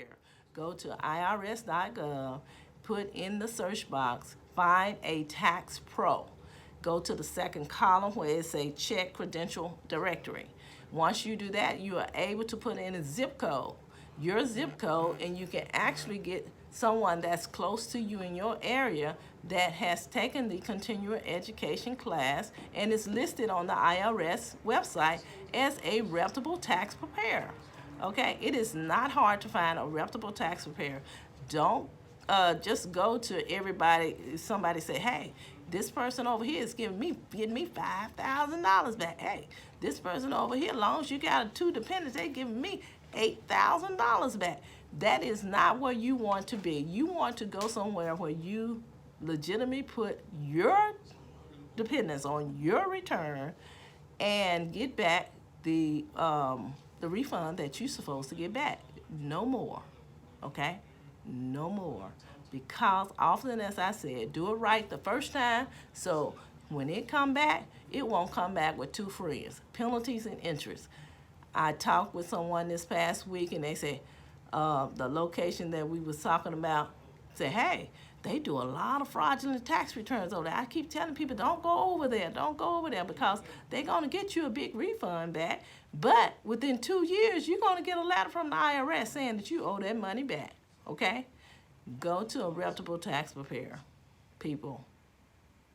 prepare. Go to irs.gov, put in the search box, find a tax pro. Go to the second column where it says check credential directory. Once you do that, you are able to put in a zip code, your zip code, and you can actually get someone that's close to you in your area that has taken the continuing education class and is listed on the IRS website as a reputable tax preparer. Okay, it is not hard to find a reputable tax preparer. Don't just go to everybody. Somebody say, "Hey, this person over here is getting me $5,000 back." Hey, this person over here, as long as you got two dependents, they giving me $8,000 back. That is not where you want to be. You want to go somewhere where you legitimately put your dependents on your return and get back the refund that you're supposed to get back. No more. Okay? No more. Because often, as I said, do it right the first time, so when it come back, it won't come back with two friends. Penalties and interest. I talked with someone this past week, and they said the location that we was talking about said, "Hey, they do a lot of fraudulent tax returns over there." I keep telling people, don't go over there, don't go over there, because they're going to get you a big refund back. But within 2 years, you're going to get a letter from the IRS saying that you owe that money back. Okay? Go to a reputable tax preparer, people.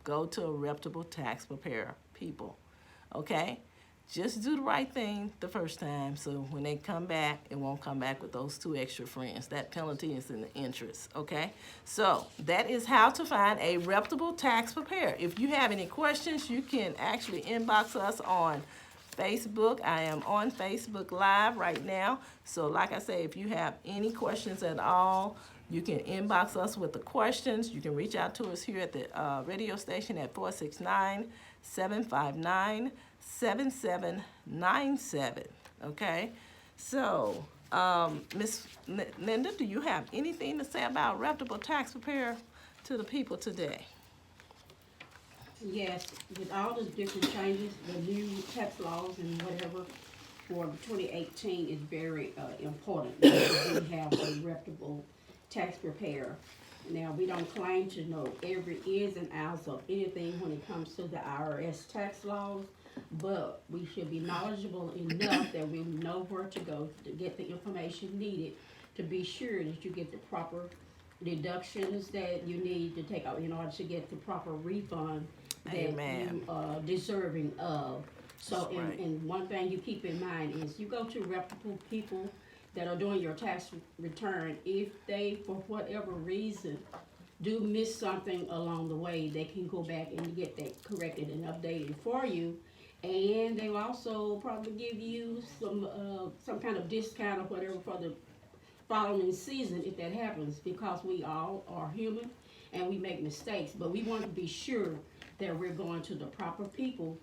Go to a reputable tax preparer, people. Okay? Just do the right thing the first time, so when they come back, it won't come back with those two extra friends. That penalty is in the interest, okay? So that is how to find a reputable tax preparer. If you have any questions, you can actually inbox us on Facebook. I am on Facebook Live right now. So like I say, if you have any questions at all, you can inbox us with the questions. You can reach out to us here at the radio station at 469-759-7797. Okay? So, Miss Linda, do you have anything to say about reputable tax preparer to the people today? Yes, with all the different changes, the new tax laws and whatever for 2018 is very important that we have a reputable tax preparer. Now, we don't claim to know every ins and outs of anything when it comes to the IRS tax laws, but we should be knowledgeable enough that we know where to go to get the information needed to be sure that you get the proper deductions that you need to take out in order to get the proper refund that Amen. you are deserving of. So, That's right. and one thing you keep in mind is you go to reputable people that are doing your tax return. If they, for whatever reason, do miss something along the way, they can go back and get that corrected and updated for you. And they will also probably give you some kind of discount or whatever for the following season if that happens, because we all are human and we make mistakes. But we want to be sure that we're going to the proper people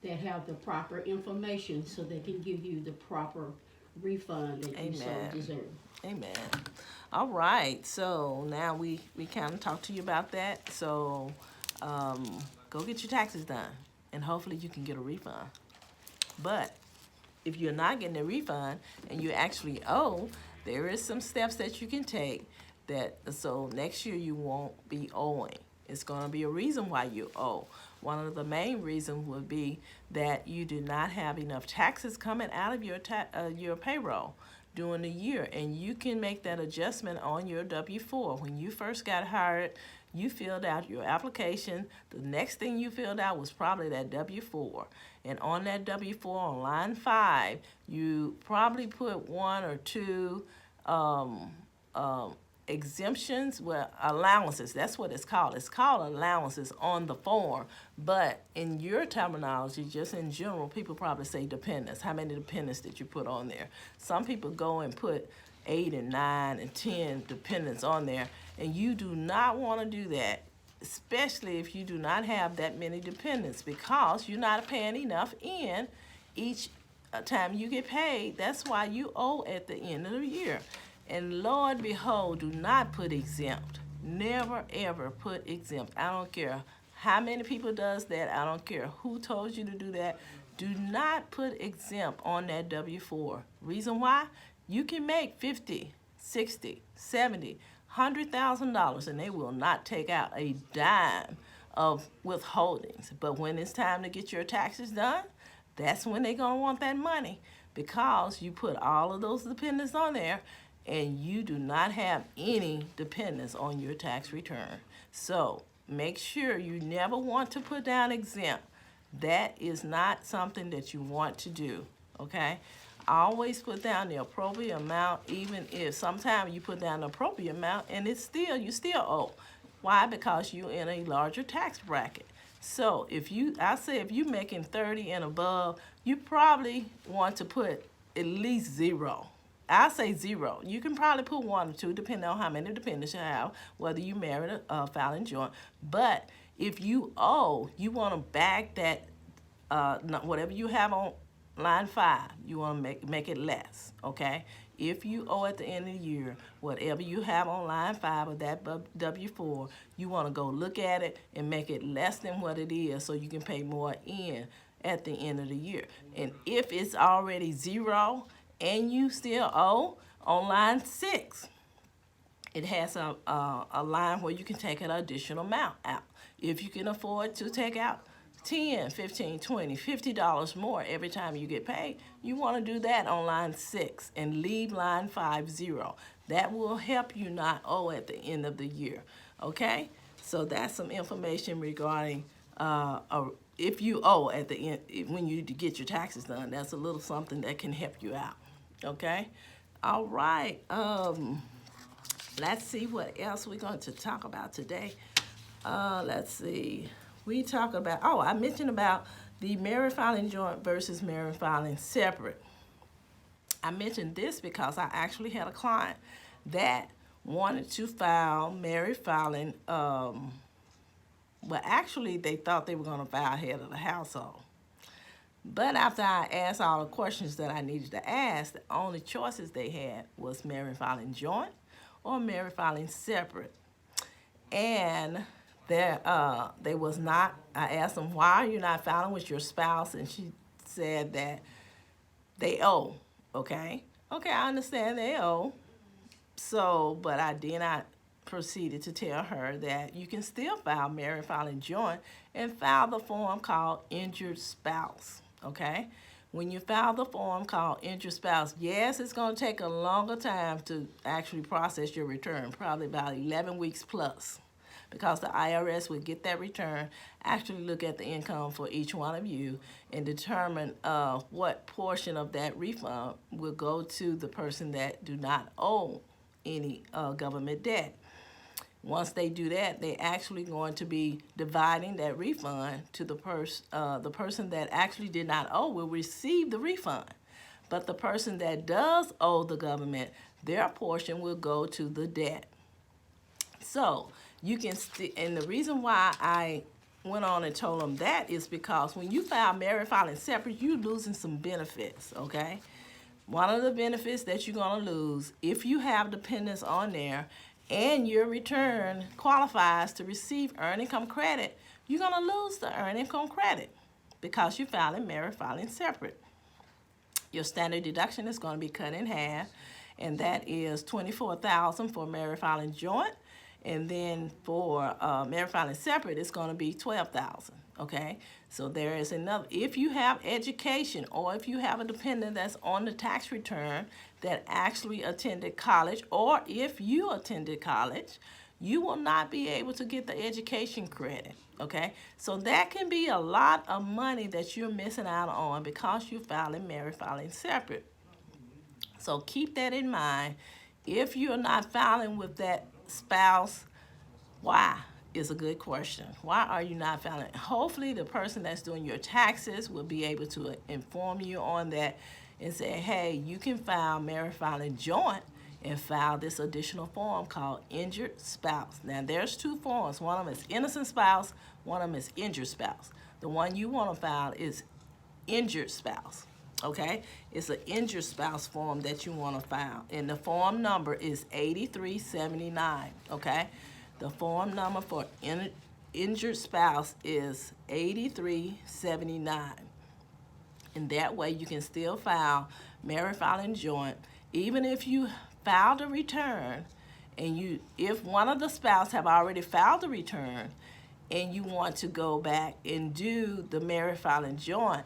that have the proper information so they can give you the proper refund that you so Amen. deserve. Amen. All right. So now we kind of talked to you about that. So go get your taxes done, and hopefully you can get a refund. But if you're not getting a refund and you actually owe, there is some steps that you can take that so next year you won't be owing. It's going to be a reason why you owe. One of the main reasons would be that you do not have enough taxes coming out of your payroll during the year, and you can make that adjustment on your W-4. When you first got hired, you filled out your application. The next thing you filled out was probably that W-4. And on that W-4 on line 5, you probably put one or two exemptions, well, allowances. That's what it's called. It's called allowances on the form. But in your terminology, just in general, people probably say dependents. How many dependents did you put on there? Some people go and put 8 and 9 and 10 dependents on there, and you do not want to do that, especially if you do not have that many dependents, because you're not paying enough in each time you get paid. That's why you owe at the end of the year. And Lord behold, do not put exempt. Never ever put exempt. I don't care how many people does that. I don't care who told you to do that. Do not put exempt on that W-4. Reason why? You can make 50 $60, $70, $100,000, and they will not take out a dime of withholdings. But when it's time to get your taxes done, that's when they're going to want that money, because you put all of those dependents on there and you do not have any dependents on your tax return. So make sure you never want to put down exempt. That is not something that you want to do, okay? Always put down the appropriate amount, even if sometimes you put down the appropriate amount and you still owe. Why? Because you're in a larger tax bracket. So if you're making 30 and above, you probably want to put at least zero. I say zero. You can probably put 1 or 2, depending on how many dependents you have, whether you married or filing joint. But if you owe, you want to back that, whatever you have on line 5, you want to make it less, okay? If you owe at the end of the year, whatever you have on line 5 of that W-4, you want to go look at it and make it less than what it is so you can pay more in at the end of the year. And if it's already zero and you still owe, on line 6, it has a line where you can take an additional amount out. If you can afford to take out $10, $15, $20, $50 more every time you get paid, you want to do that on line 6 and leave line 5 zero. That will help you not owe at the end of the year, okay? So that's some information regarding if you owe at the end, when you get your taxes done. That's a little something that can help you out, okay? All right, let's see what else we're going to talk about today. Let's see. We talk about, I mentioned about the married filing joint versus married filing separate. I mentioned this because I actually had a client that wanted to file married filing. Well, actually, they thought they were going to file head of the household. But after I asked all the questions that I needed to ask, the only choices they had was married filing joint or married filing separate. And they was not, I asked them, why are you not filing with your spouse? And she said that they owe, okay? Okay, I understand they owe. So, but I did not proceeded to tell her that you can still file married filing joint and file the form called injured spouse, okay? When you file the form called injured spouse, yes, it's going to take a longer time to actually process your return, probably about 11 weeks plus, because the IRS will get that return, actually look at the income for each one of you, and determine what portion of that refund will go to the person that do not owe any government debt. Once they do that, they actually going to be dividing that refund to the person that actually did not owe will receive the refund. But the person that does owe the government, their portion will go to the debt. So you can, and the reason why I went on and told them that is because when you file married filing separate, you're losing some benefits, okay? One of the benefits that you're going to lose, if you have dependents on there and your return qualifies to receive earned income credit, you're going to lose the earned income credit because you're filing married filing separate. Your standard deduction is going to be cut in half, and that is $24,000 for married filing joint. And then for married filing separate, it's going to be $12,000, okay? So there is another, if you have education or if you have a dependent that's on the tax return that actually attended college, or if you attended college, you will not be able to get the education credit, okay? So that can be a lot of money that you're missing out on because you're filing married filing separate. So keep that in mind. If you're not filing with that spouse, why is a good question. Why are you not filing? Hopefully the person that's doing your taxes will be able to inform you on that and say, hey, you can file married filing joint and file this additional form called injured spouse. Now there's two forms. One of them is innocent spouse, one of them is injured spouse. The one you want to file is injured spouse. Okay, it's an injured spouse form that you want to file, and the form number is 8379. Okay, the form number for injured spouse is 8379, and that way you can still file married filing joint even if you filed a return, and if one of the spouse have already filed a return, and you want to go back and do the married filing joint,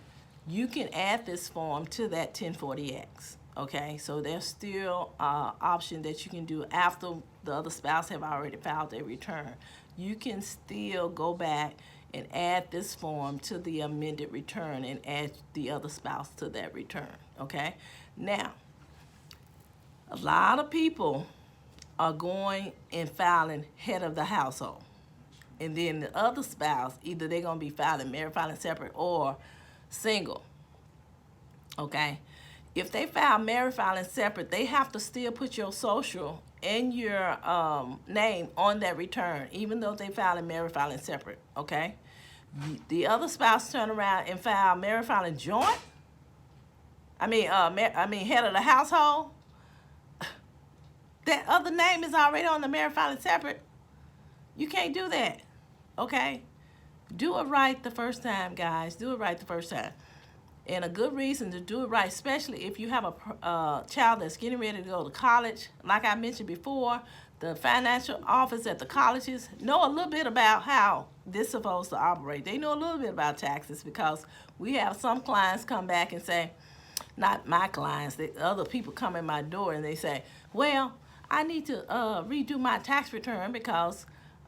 you can add this form to that 1040X. Okay, so there's still option that you can do after the other spouse have already filed their return. You can still go back and add this form to the amended return and add the other spouse to that return. Okay, now a lot of people are going and filing head of the household, and then the other spouse, either they're going to be filing married filing separate or single. Okay, if they file married filing separate, they have to still put your social and your name on that return, even though they filing married filing separate. Okay, the other spouse turn around and file married filing joint. Head of the household. That other name is already on the married filing separate. You can't do that. Okay, do it right the first time, guys. Do it right the first time. And a good reason to do it right, especially if you have a child that's getting ready to go to college. Like I mentioned before, the financial office at the colleges know a little bit about how this is supposed to operate. They know a little bit about taxes, because we have some clients come back and say, not my clients, other people come in my door and they say, well, I need to redo my tax return because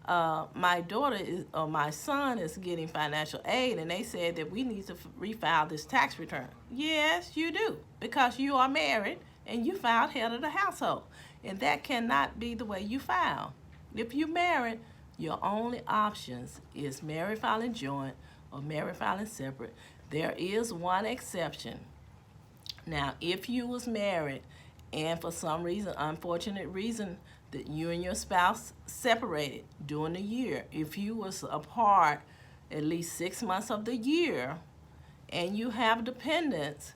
my daughter or my son is getting financial aid, and they said that we need to refile this tax return. Yes, you do, because you are married and you filed head of the household, and that cannot be the way you file. If you're married, your only options is married filing joint or married filing separate. There is one exception. Now, if you was married and for some reason, unfortunate reason, that you and your spouse separated during the year, if you was apart at least 6 months of the year and you have dependents,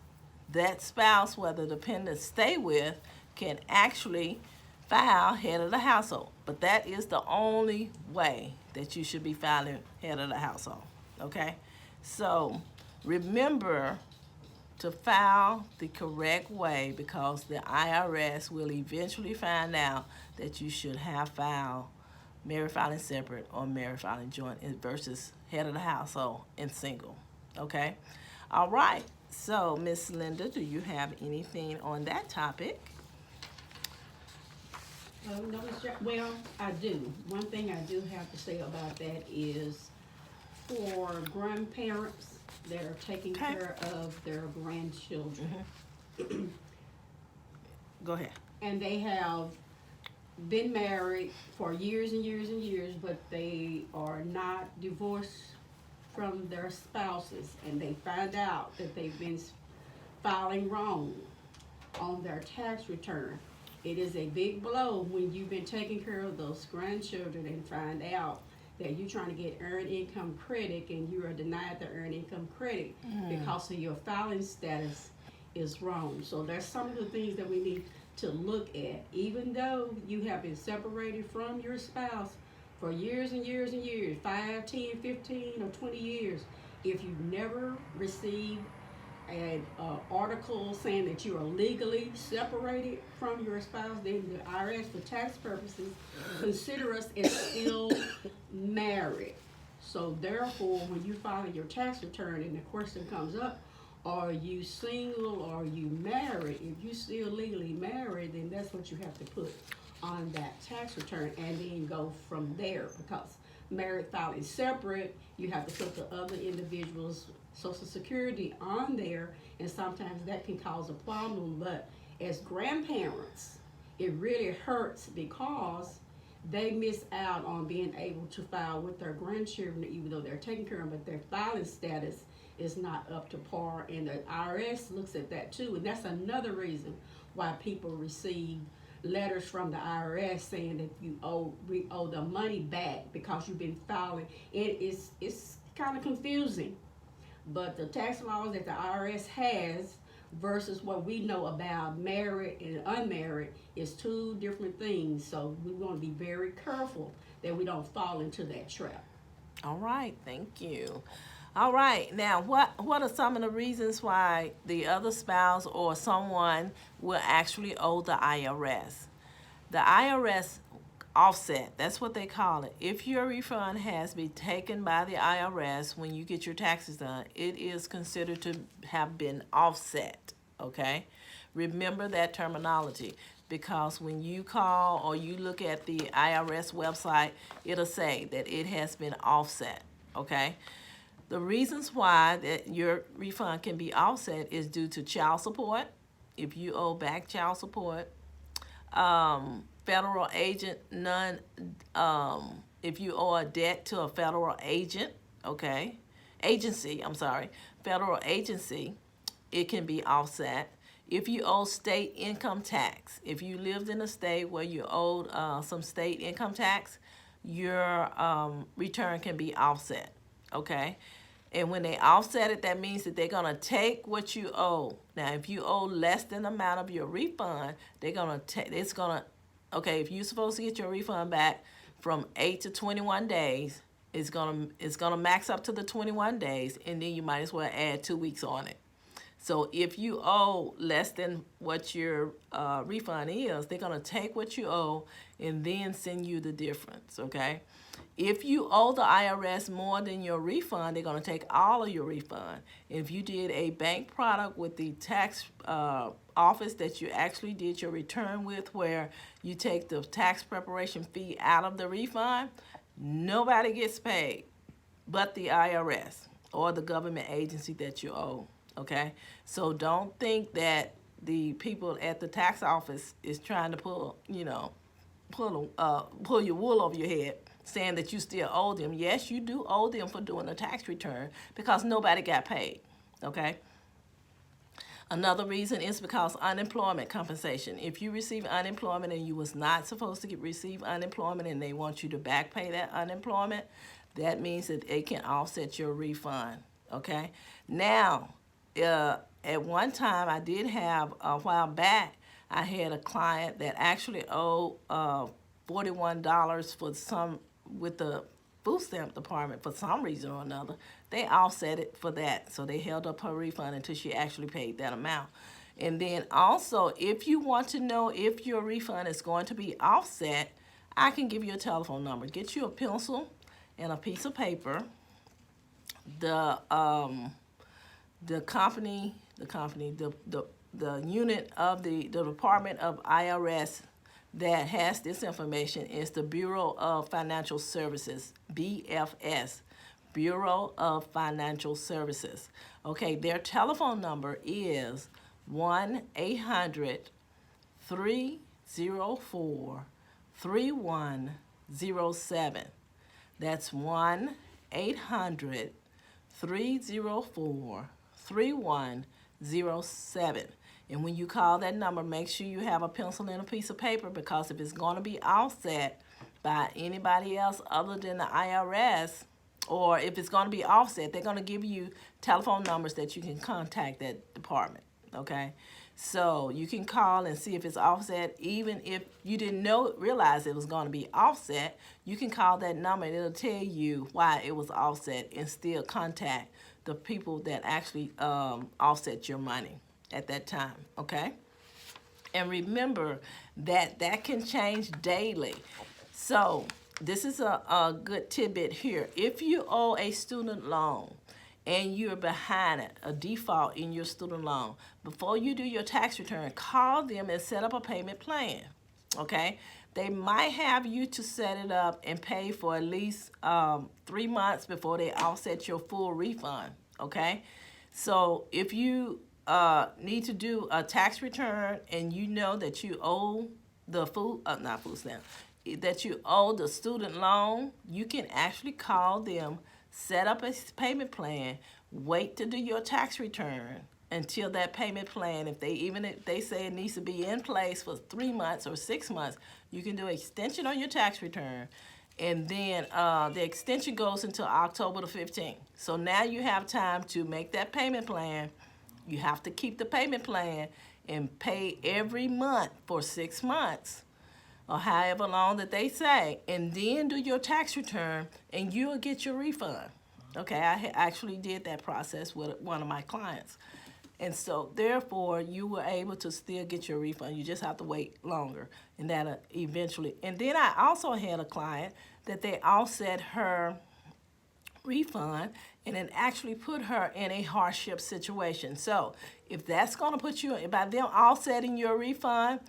that spouse, whether dependents stay with, can actually file head of the household. But that is the only way that you should be filing head of the household. Okay, so remember to file the correct way, because the IRS will eventually find out that you should have filed married filing separate or married filing joint versus head of the household and single. Okay, all right. So Miss Linda, do you have anything on that topic? No, well, I do. One thing I do have to say about that is, for grandparents that are taking Okay. care of their grandchildren, Go ahead. and they have been married for years and years and years, but they are not divorced from their spouses, and they find out that they've been filing wrong on their tax return. It is a big blow when you've been taking care of those grandchildren and find out that you're trying to get earned income credit and you are denied the earned income credit because of your filing status is wrong. So there's some of the things that we need to look at. Even though you have been separated from your spouse for years and years and years, 5, 10, 15, or 20 years, if you've never received an article saying that you are legally separated from your spouse, then the IRS, for tax purposes, consider us as still married. So therefore, when you file your tax return and the question comes up, are you single or are you married? If you're still legally married, then that's what you have to put on that tax return, and then go from there. Because married filing separate, you have to put the other individual's Social Security on there, and sometimes that can cause a problem. But as grandparents, it really hurts because they miss out on being able to file with their grandchildren, even though they're taking care of them, but their filing status is not up to par, and the IRS looks at that too. And that's another reason why people receive letters from the IRS saying that we owe the money back because you've been filing. It's kind of confusing, but the tax laws that the IRS has versus what we know about married and unmarried is two different things. So we want to be very careful that we don't fall into that trap. All right, thank you. All right. Now, what are some of the reasons why the other spouse or someone will actually owe the IRS? The IRS offset, that's what they call it. If your refund has been taken by the IRS when you get your taxes done, it is considered to have been offset, okay? Remember that terminology, because when you call or you look at the IRS website, it'll say that it has been offset, okay? The reasons why that your refund can be offset is due to child support, if you owe back child support, federal agent if you owe a debt to a federal agent, okay, agency, I'm sorry, federal agency, it can be offset. If you owe state income tax, if you lived in a state where you owed some state income tax, your return can be offset, okay? And when they offset it, that means that they're gonna take what you owe. Now, if you owe less than the amount of your refund, they're gonna take. It's gonna, okay. If you're supposed to get your refund back from 8 to 21 days, it's gonna max up to the 21 days, and then you might as well add 2 weeks on it. So if you owe less than what your refund is, they're gonna take what you owe and then send you the difference, okay? If you owe the IRS more than your refund, they're gonna take all of your refund. If you did a bank product with the tax office that you actually did your return with, where you take the tax preparation fee out of the refund, nobody gets paid but the IRS or the government agency that you owe, okay? So don't think that the people at the tax office is trying to pull your wool over your head, saying that you still owe them. Yes, you do owe them for doing a tax return, because nobody got paid, okay? Another reason is because unemployment compensation. If you receive unemployment and you was not supposed to receive unemployment and they want you to back pay that unemployment, that means that it can offset your refund, okay? Now, at one time I did have, a while back, I had a client that actually owed $41 with the food stamp department for some reason or another. They offset it for that, so they held up her refund until she actually paid that amount. And then also, if you want to know if your refund is going to be offset, I can give you a telephone number. Get you a pencil and a piece of paper. The unit of the Department of IRS that has this information is the Bureau of Financial Services, BFS, Bureau of Financial Services. Okay, their telephone number is 1-800-304-3107. That's 1-800-304-3107. And when you call that number, make sure you have a pencil and a piece of paper, because if it's going to be offset by anybody else other than the IRS, or if it's going to be offset, they're going to give you telephone numbers that you can contact that department, okay? So you can call and see if it's offset. Even if you didn't realize it was going to be offset, you can call that number and it'll tell you why it was offset, and still contact the people that actually offset your money at that time, okay? And remember that that can change daily. So this is a good tidbit here. If you owe a student loan and you're behind it, a default in your student loan, before you do your tax return, call them and set up a payment plan, okay? They might have you to set it up and pay for at least 3 months before they offset your full refund, okay? So if you need to do a tax return and you know that you owe the that you owe the student loan, you can actually call them, set up a payment plan, wait to do your tax return until that payment plan, if they say it needs to be in place for 3 months or 6 months, you can do an extension on your tax return. And then the extension goes until October the 15th. So now you have time to make that payment plan. You have to keep the payment plan and pay every month for 6 months or however long that they say, and then do your tax return and you'll get your refund, Okay, I actually did that process with one of my clients. And so, therefore, you were able to still get your refund. You just have to wait longer, and that eventually. And then I also had a client that they offset her refund and then actually put her in a hardship situation. So, if that's going to put you, by them offsetting your refund,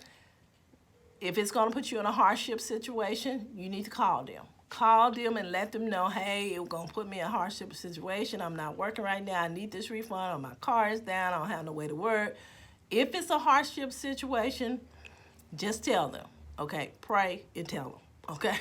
if it's going to put you in a hardship situation, you need to call them. Call them and let them know, hey, it's going to put me in a hardship situation. I'm not working right now. I need this refund, or my car is down. I don't have no way to work. If it's a hardship situation, just tell them, okay? Pray and tell them, okay?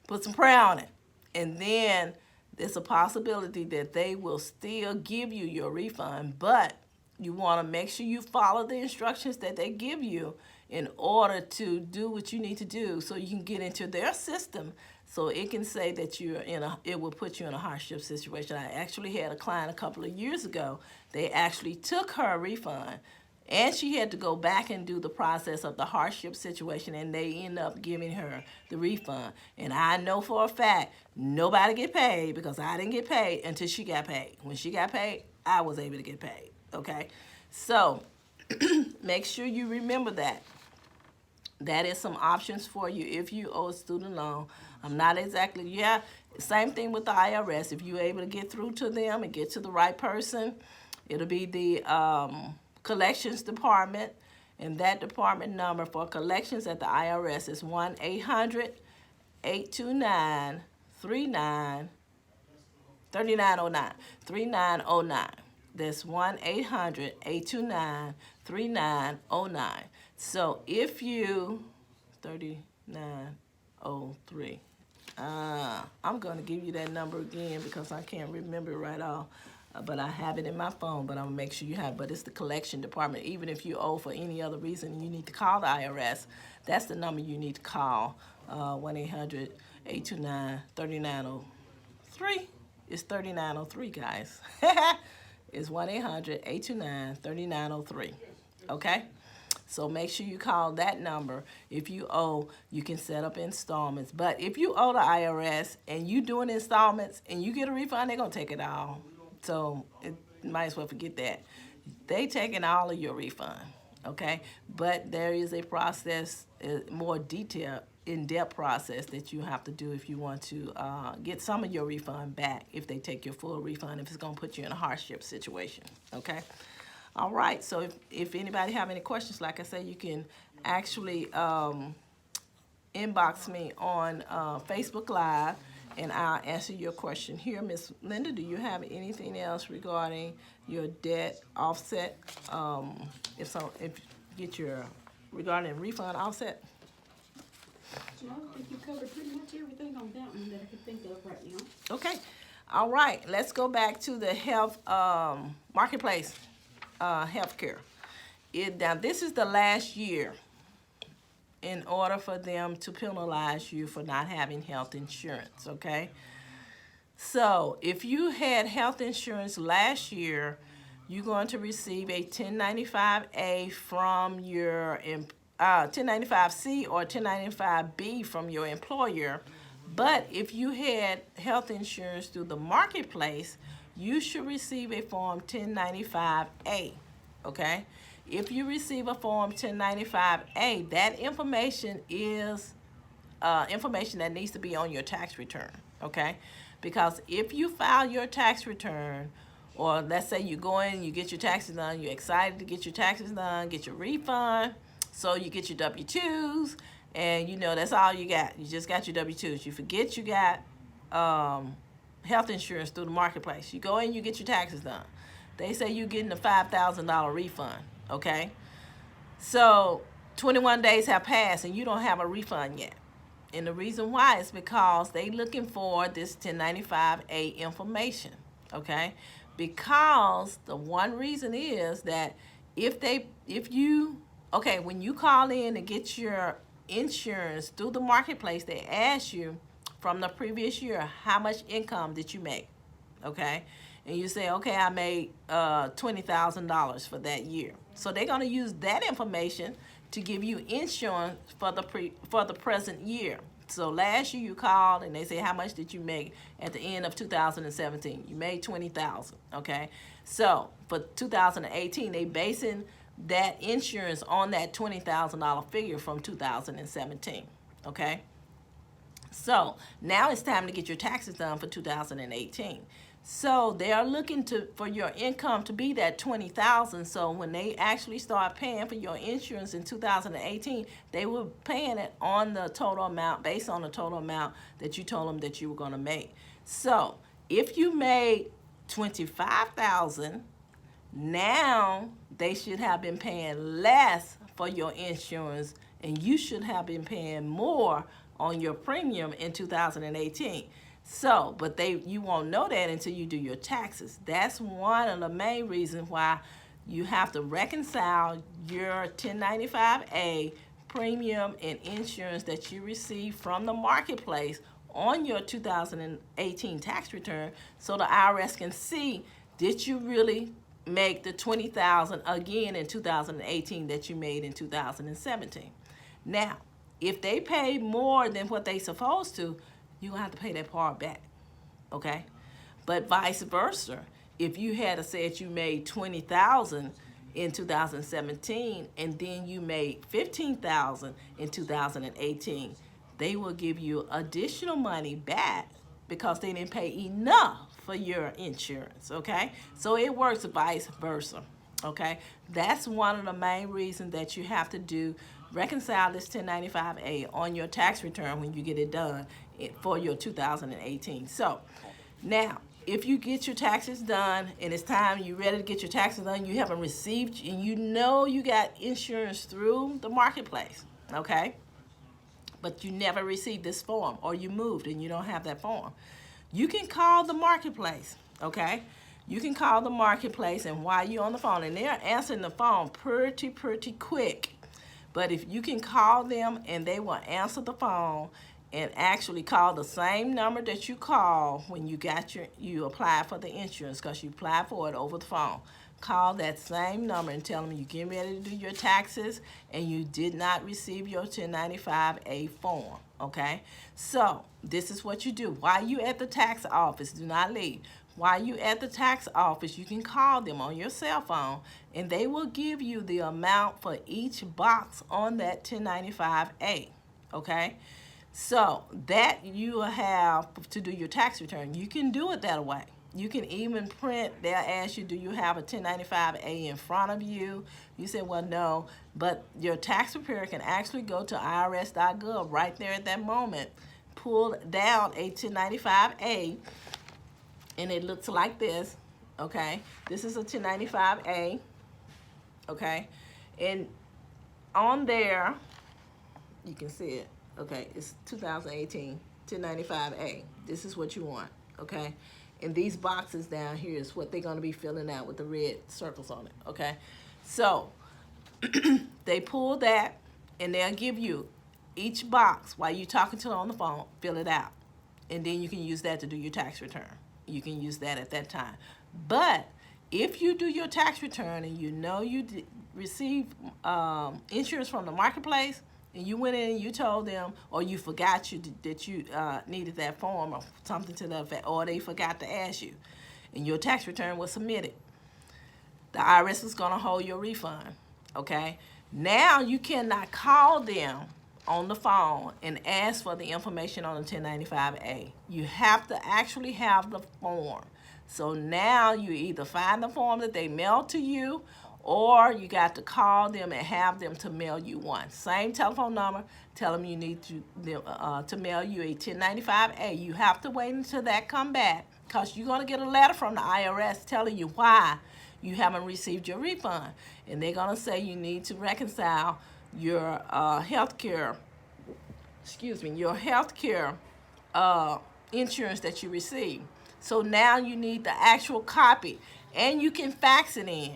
Put some prayer on it. And then there's a possibility that they will still give you your refund, but you want to make sure you follow the instructions that they give you in order to do what you need to do so you can get into their system, so it can say that it will put you in a hardship situation. I actually had a client a couple of years ago. They actually took her refund, and she had to go back and do the process of the hardship situation, and they end up giving her the refund. And I know for a fact nobody get paid, because I didn't get paid until she got paid. When she got paid, I was able to get paid, okay? So make sure you remember that. That is some options for you if you owe a student loan. I'm not exactly, same thing with the IRS. If you're able to get through to them and get to the right person, it'll be the collections department, and that department number for collections at the IRS is 1-800-829-3909. 3909. That's 1-800-829-3909. So if you 3903. I'm going to give you that number again because I can't remember it right off. But I have it in my phone, but I'm going to make sure you have it. But it's the collection department. Even if you owe for any other reason, you need to call the IRS. That's the number you need to call, 1-800-829-3903. It's 3903, guys. It's 1-800-829-3903. Okay? So make sure you call that number. If you owe, you can set up installments. But if you owe the IRS and you doing installments and you get a refund, they're going to take it all. So you might as well forget that. They taking all of your refund, okay? But there is a process, more detailed, in-depth process that you have to do if you want to get some of your refund back, if they take your full refund, if it's going to put you in a hardship situation, okay? All right, so if anybody have any questions, like I said, you can actually inbox me on Facebook Live, and I'll answer your question here. Miss Linda, do you have anything else regarding your debt offset? If you get your regarding refund offset? So I think you covered pretty much everything on that one that I can think of right now. Okay, all right. Let's go back to the health marketplace, healthcare. Now this is the last year in order for them to penalize you for not having health insurance, okay? So if you had health insurance last year, you're going to receive a 1095A from your 1095C or 1095B from your employer. But if you had health insurance through the marketplace, you should receive a form 1095A, okay? If you receive a form 1095A, that information is information that needs to be on your tax return, okay? Because if you file your tax return, or let's say you go in, you get your taxes done, you're excited to get your taxes done, get your refund, so you get your W-2s, and you know that's all you got. You just got your W-2s. You forget you got health insurance through the marketplace. You go in, you get your taxes done. They say you're getting a $5,000 refund, okay? So 21 days have passed and you don't have a refund yet. And the reason why is because they looking for this 1095A information, okay? Because the one reason is that when you call in to get your insurance through the marketplace, they ask you from the previous year, how much income did you make, okay? And you say, okay, I made $20,000 for that year. So they're going to use that information to give you insurance for the present year. So last year you called and they say, how much did you make at the end of 2017? You made $20,000, okay? So for 2018, they basing that insurance on that $20,000 figure from 2017, okay? So now it's time to get your taxes done for 2018. So they are looking for your income to be that $20,000. So when they actually start paying for your insurance in 2018, they were paying it on the total amount, based on the total amount that you told them that you were going to make. So if you made $25,000, now they should have been paying less for your insurance, and you should have been paying more on your premium in 2018. So, but you won't know that until you do your taxes. That's one of the main reasons why you have to reconcile your 1095-A premium and insurance that you receive from the marketplace on your 2018 tax return, so the IRS can see, did you really make the $20,000 again in 2018 that you made in 2017. Now, if they pay more than what they supposed to, you're going to have to pay that part back, okay? But vice versa, if you had said you made $20,000 in 2017 and then you made $15,000 in 2018, they will give you additional money back because they didn't pay enough for your insurance, okay? So it works vice versa, okay? That's one of the main reasons that you have to reconcile this 1095-A on your tax return when you get it done for your 2018. So now, if you get your taxes done and it's time, you're ready to get your taxes done, you haven't received, and you know you got insurance through the marketplace, okay? But you never received this form, or you moved and you don't have that form. You can call the marketplace, okay? You can call the marketplace, and while you're on the phone, and they're answering the phone pretty quick. But if you can call them and they will answer the phone and actually call the same number that you call when you applied for the insurance, because you applied for it over the phone. Call that same number and tell them you're getting ready to do your taxes and you did not receive your 1095-A form, okay? So this is what you do. While you at the tax office, do not leave. While you at the tax office, you can call them on your cell phone and they will give you the amount for each box on that 1095-A, okay? So that you have to do your tax return. You can do it that way. You can even print, they'll ask you, do you have a 1095-A in front of you? You say, well, no, but your tax preparer can actually go to irs.gov right there at that moment, pull down a 1095-A, and it looks like this, okay? This is a 1095-A, okay? And on there, you can see it, okay? It's 2018 1095-A. This is what you want, okay? And these boxes down here is what they're going to be filling out with the red circles on it, okay? So they pull that, and they'll give you each box while you're talking to them on the phone, fill it out. And then you can use that to do your tax return. You can use that at that time. But if you do your tax return and you know you receive insurance from the marketplace, and you went in and you told them, or you forgot that you needed that form or something to that effect, or they forgot to ask you, and your tax return was submitted, the IRS is going to hold your refund, okay? Now you cannot call them on the phone and ask for the information on the 1095-A. You have to actually have the form. So now you either find the form that they mailed to you, or you got to call them and have them to mail you one. Same telephone number, tell them you need to mail you a 1095-A. You have to wait until that come back, because you're going to get a letter from the IRS telling you why you haven't received your refund. And they're going to say you need to reconcile your healthcare insurance that you received. So now you need the actual copy, and you can fax it in.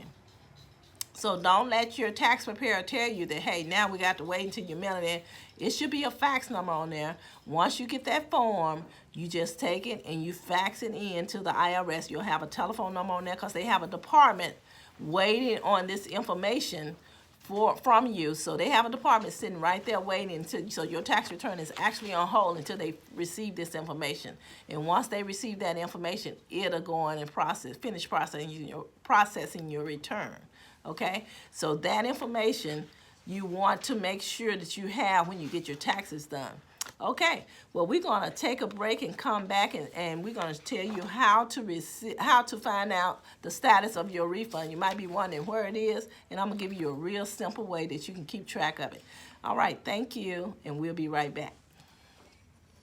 So don't let your tax preparer tell you that, hey, now we got to wait until you mail it in. It should be a fax number on there. Once you get that form, you just take it and you fax it in to the IRS. You'll have a telephone number on there, because they have a department waiting on this information from you. So they have a department sitting right there waiting until, so your tax return is actually on hold until they receive this information. And once they receive that information, it'll go on and finish processing your return. Okay? So that information you want to make sure that you have when you get your taxes done. Okay, well, we're going to take a break and come back, and we're going to tell you how to find out the status of your refund. You might be wondering where it is, and I'm going to give you a real simple way that you can keep track of it. All right, thank you, and we'll be right back.